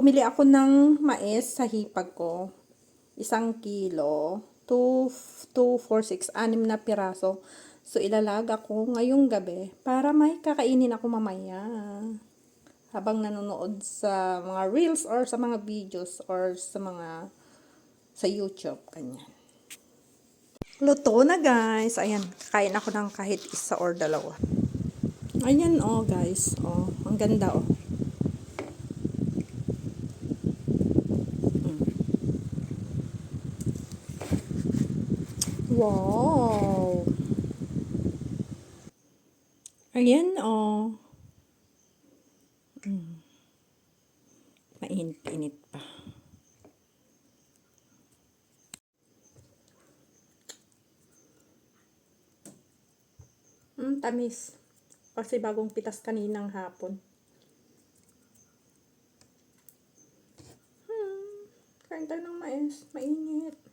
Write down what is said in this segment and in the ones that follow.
bumili ako ng mais sa hipag ko. 1 kilo. 2, 4, 6, 6 na piraso. So, ilalaga ko ngayong gabi para may kakainin ako mamaya. Habang nanonood sa mga reels or sa mga videos or sa YouTube. Ganyan. Luto na guys. Ayan, kakain ako ng kahit isa or dalawa. Ayan oh guys. Oh, ang ganda oh. Wow! Ayan, oh. Mainit-init pa. Tamis. Kasi bagong pitas kaninang hapon. Kain tayo ng mais. Mainit.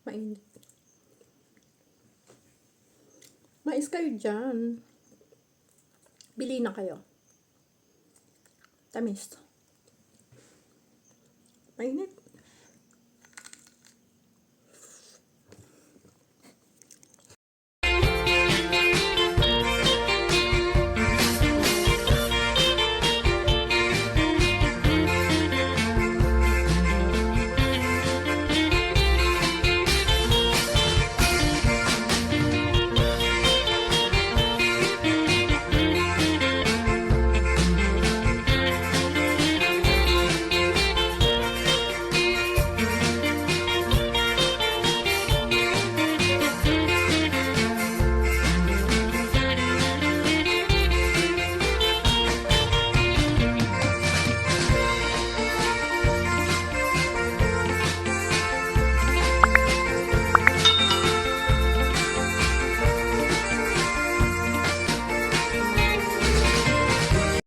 Mainit. Mais kayo dyan. Bili na kayo. Tamis. Mainit.